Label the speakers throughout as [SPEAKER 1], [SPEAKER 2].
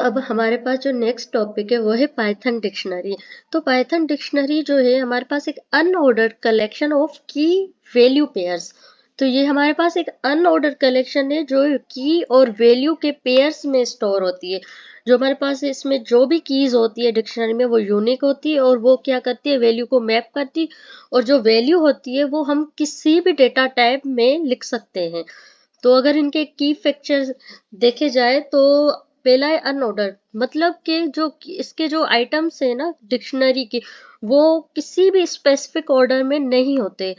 [SPEAKER 1] अब हमारे पास जो नेक्स्ट टॉपिक है वो है पाइथन डिक्शनरी। तो पाइथन डिक्शनरी जो है हमारे पास एक अनऑर्डर्ड कलेक्शन ऑफ की वैल्यू पेयर्स। तो ये हमारे पास एक अनऑर्डर्ड कलेक्शन है जो की और वैल्यू के पेयर्स में स्टोर होती है। जो हमारे पास इसमें जो भी कीज होती है डिक्शनरी में वो यूनिक होती है और वो क्या करती है, वैल्यू को मैप करती है। और जो वैल्यू होती है वो हम किसी भी डेटा टाइप में लिख सकते हैं। तो अगर इनके की फैक्टर देखे जाए तो पहला है अनऑर्डर, मतलब कि जो इसके जो आइटम्स है ना डिक्शनरी के, वो किसी भी स्पेसिफिक ऑर्डर में नहीं होते।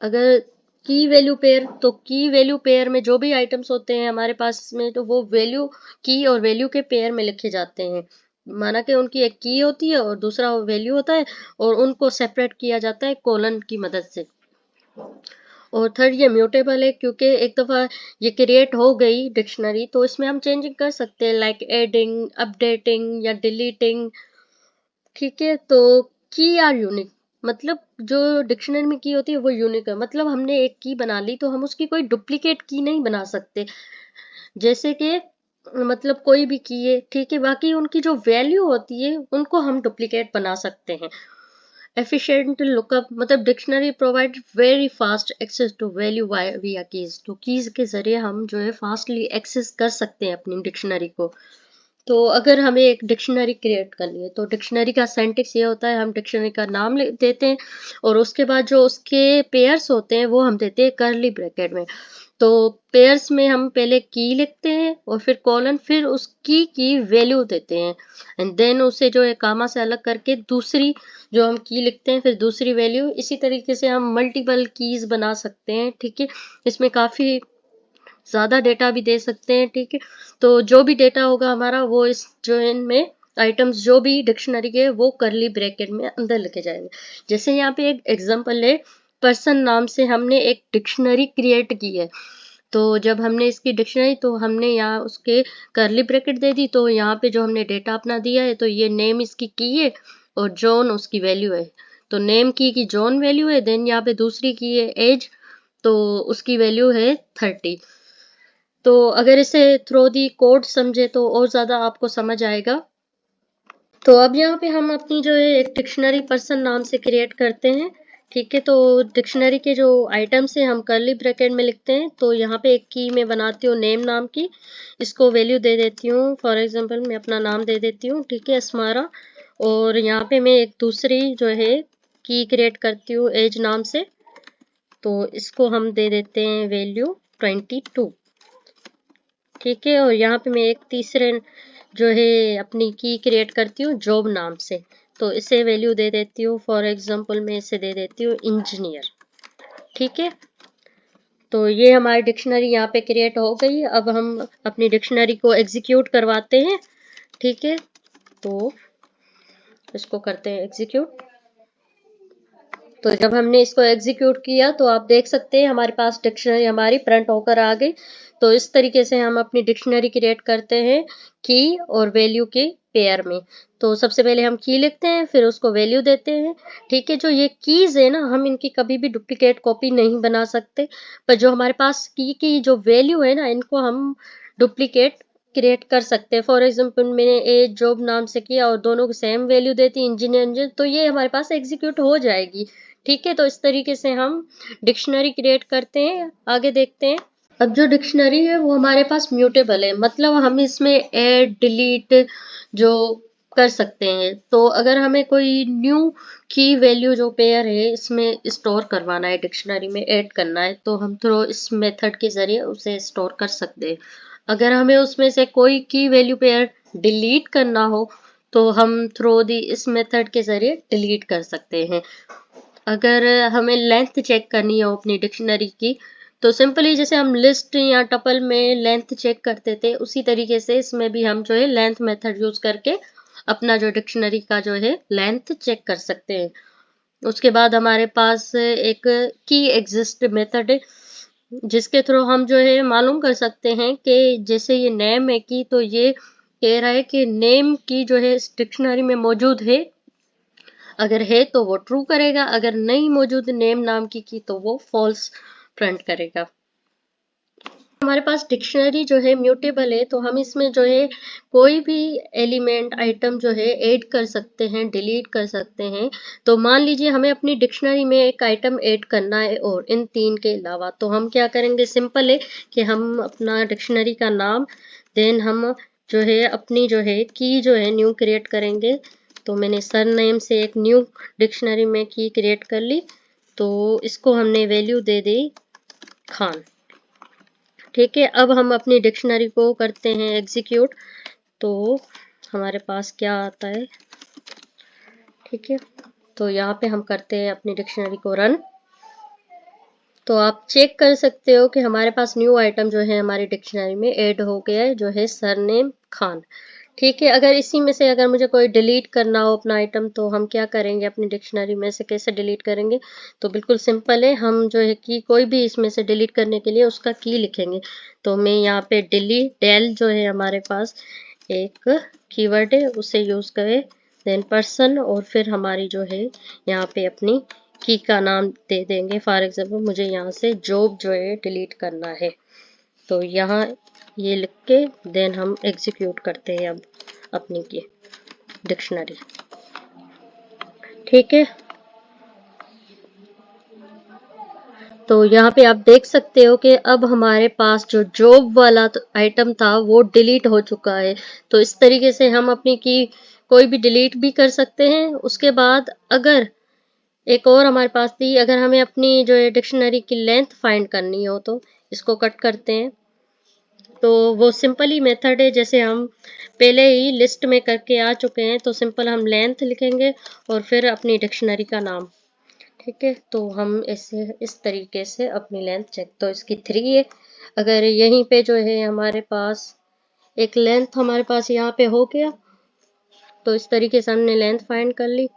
[SPEAKER 1] अगर की वैल्यू पेयर, तो की वैल्यू पेयर में जो भी आइटम्स होते हैं हमारे पास में, तो वो वैल्यू की और वैल्यू के पेयर में लिखे जाते हैं। माना कि उनकी एक की होती है और दूसरा वैल्यू होता है, और उनको सेपरेट किया जाता है कोलन की मदद से। और थर्ड, ये म्यूटेबल है क्योंकि एक दफ़ा ये क्रिएट हो गई डिक्शनरी तो इसमें हम चेंजिंग कर सकते हैं, लाइक एडिंग, अपडेटिंग या डिलीटिंग। ठीक है, तो की आर यूनिक, मतलब जो डिक्शनरी में की होती है वो यूनिक है। मतलब हमने एक की बना ली तो हम उसकी कोई डुप्लीकेट की नहीं बना सकते। जैसे कि मतलब कोई भी की है, ठीक है, बाकी उनकी जो वैल्यू होती है उनको हम डुप्लीकेट बना सकते हैं। एफिशिएंट लुकअप, मतलब dictionary provide very fast access to value via keys. तो कीज के जरिए हम जो है फास्टली एक्सेस कर सकते हैं अपनी डिक्शनरी को। तो अगर हमें एक डिक्शनरी क्रिएट करनी है तो डिक्शनरी का सिंटैक्स ये होता है, हम डिक्शनरी का नाम देते हैं और उसके बाद जो उसके पेयर्स होते हैं वो हम देते हैं करली ब्रैकेट में। तो पेयर्स में हम पहले की लिखते हैं और फिर कॉलन, फिर उस की वैल्यू देते हैं, एंड देन उसे जो है कामा से अलग करके दूसरी जो हम की लिखते हैं, फिर दूसरी वैल्यू। इसी तरीके से हम मल्टीपल कीज बना सकते हैं। ठीक है, इसमें काफ़ी ज़्यादा डेटा भी दे सकते हैं। ठीक है, तो जो भी डेटा होगा हमारा वो इस जो इनमें आइटम्स जो भी डिक्शनरी के वो करली ब्रैकेट में अंदर लिखे जाएंगे। जैसे यहाँ पे एक एग्जांपल है, पर्सन नाम से हमने एक डिक्शनरी क्रिएट की है। तो जब हमने इसकी डिक्शनरी, तो हमने यहाँ उसके करली ब्रैकेट दे दी, तो यहाँ पे जो हमने डेटा अपना दिया है, तो ये नेम इसकी की है और जॉन उसकी वैल्यू है। तो नेम की जॉन वैल्यू है, देन यहाँ पे दूसरी की है एज, तो उसकी वैल्यू है 30। तो अगर इसे थ्रो दी कोड समझे तो और ज़्यादा आपको समझ आएगा। तो अब यहाँ पे हम अपनी जो है एक डिक्शनरी पर्सन नाम से क्रिएट करते हैं। ठीक है, तो डिक्शनरी के जो आइटम्स हैं हम करली ब्रैकेट में लिखते हैं। तो यहाँ पे एक की मैं बनाती हूँ नेम नाम की, इसको वैल्यू दे देती हूँ, फॉर एग्जांपल मैं अपना नाम दे देती हूँ। ठीक है, अस्मारा। और यहाँ पे मैं एक दूसरी जो है की क्रिएट करती हूँ एज नाम से, तो इसको हम दे देते हैं वैल्यू 22। ठीक है, और यहाँ पे मैं एक तीसरे जो है अपनी की क्रिएट करती हूँ जॉब नाम से, तो इसे वैल्यू दे देती हूँ, फॉर एग्जांपल मैं इसे दे देती हूँ इंजीनियर। ठीक है, तो ये हमारी डिक्शनरी यहाँ पे क्रिएट हो गई। अब हम अपनी डिक्शनरी को एग्जीक्यूट करवाते हैं। ठीक है, तो इसको करते हैं एग्जीक्यूट। तो जब हमने इसको एग्जीक्यूट किया तो आप देख सकते हैं हमारे पास डिक्शनरी हमारी प्रिंट होकर आ गई। तो इस तरीके से हम अपनी डिक्शनरी क्रिएट करते हैं की और वैल्यू के पेयर में। तो सबसे पहले हम की लिखते हैं, फिर उसको वैल्यू देते हैं। ठीक है, जो ये कीज है ना, हम इनकी कभी भी डुप्लीकेट कॉपी नहीं बना सकते, पर जो हमारे पास की जो वैल्यू है ना, इनको हम डुप्लीकेट क्रिएट कर सकते हैं। फॉर एग्जाम्पल मैंने एज जॉब नाम से किया और दोनों को सेम वैल्यू देती इंजीनियर, तो ये हमारे पास एग्जीक्यूट हो जाएगी। ठीक है, तो इस तरीके से हम डिक्शनरी क्रिएट करते हैं। आगे देखते हैं। अब जो डिक्शनरी है वो हमारे पास म्यूटेबल है, मतलब हम इसमें ऐड डिलीट जो कर सकते हैं। तो अगर हमें कोई न्यू की वैल्यू जो पेयर है इसमें स्टोर करवाना है, डिक्शनरी में ऐड करना है, तो हम थ्रू इस मेथड के जरिए उसे स्टोर कर सकते हैं। अगर हमें उसमें से कोई की वैल्यू पेयर डिलीट करना हो तो हम थ्रू दी इस मेथड के जरिए डिलीट कर सकते हैं। अगर हमें लेंथ चेक करनी हो अपनी डिक्शनरी की, तो सिंपली जैसे हम लिस्ट या टपल में लेंथ चेक करते थे, उसी तरीके से इसमें भी हम जो है लेंथ मेथड यूज करके अपना जो डिक्शनरी का जो है लेंथ चेक कर सकते हैं। उसके बाद हमारे पास एक की एग्जिस्ट मेथड है, जिसके थ्रू हम जो है मालूम कर सकते हैं कि जैसे ये नेम है की, तो ये कह रहा है कि नेम की जो है इस डिक्शनरी में मौजूद है। अगर है तो वो ट्रू करेगा, अगर नहीं मौजूद नेम नाम की तो वो फॉल्स प्रिंट करेगा। हमारे पास डिक्शनरी जो है म्यूटेबल है, तो हम इसमें जो है कोई भी एलिमेंट आइटम जो है ऐड कर सकते हैं, डिलीट कर सकते हैं। तो मान लीजिए हमें अपनी डिक्शनरी में एक आइटम ऐड करना है और इन 3 के अलावा, तो हम क्या करेंगे, सिंपल है कि हम अपना डिक्शनरी का नाम, देन हम जो है अपनी जो है की जो है न्यू क्रिएट करेंगे। तो मैंने सरनेम से एक न्यू डिक्शनरी में की क्रिएट कर ली, तो इसको हमने वैल्यू दे दी खान। ठीक है, अब हम अपनी डिक्शनरी को करते हैं एग्जीक्यूट, तो हमारे पास क्या आता है। ठीक है, तो यहाँ पे हम करते हैं अपनी डिक्शनरी को रन। तो आप चेक कर सकते हो कि हमारे पास न्यू आइटम जो है हमारी डिक्शनरी में ऐड हो गया है, जो है सरनेम खान। ठीक है, अगर इसी में से अगर मुझे कोई डिलीट करना हो अपना आइटम, तो हम क्या करेंगे, अपनी डिक्शनरी में से कैसे डिलीट करेंगे। तो बिल्कुल सिंपल है, हम जो है कि कोई भी इसमें से डिलीट करने के लिए उसका की लिखेंगे। तो मैं यहाँ पे डिलीट डेल जो है हमारे पास एक कीवर्ड है, उसे यूज करें, देन पर्सन, और फिर हमारी जो है यहाँ पे अपनी की का नाम दे देंगे। फॉर एग्जाम्पल मुझे यहाँ से जॉब जो है डिलीट करना है, तो यहाँ ये लिख के देन हम एग्जीक्यूट करते हैं अब अपनी की डिक्शनरी। ठीक है, तो यहाँ पे आप देख सकते हो कि अब हमारे पास जो जॉब वाला आइटम था वो डिलीट हो चुका है। तो इस तरीके से हम अपनी की कोई भी डिलीट भी कर सकते हैं। उसके बाद अगर एक और हमारे पास थी, अगर हमें अपनी जो है डिक्शनरी की लेंथ फाइंड करनी हो, तो इसको कट करते हैं। तो वो सिंपल ही मेथड है, जैसे हम पहले ही लिस्ट में करके आ चुके हैं। तो सिंपल हम लेंथ लिखेंगे और फिर अपनी डिक्शनरी का नाम। ठीक है, तो हम ऐसे इस तरीके से अपनी लेंथ चेक, तो इसकी 3 है। अगर यहीं पे जो है हमारे पास एक लेंथ हमारे पास यहाँ पे हो गया, तो इस तरीके से हमने लेंथ फाइंड कर ली।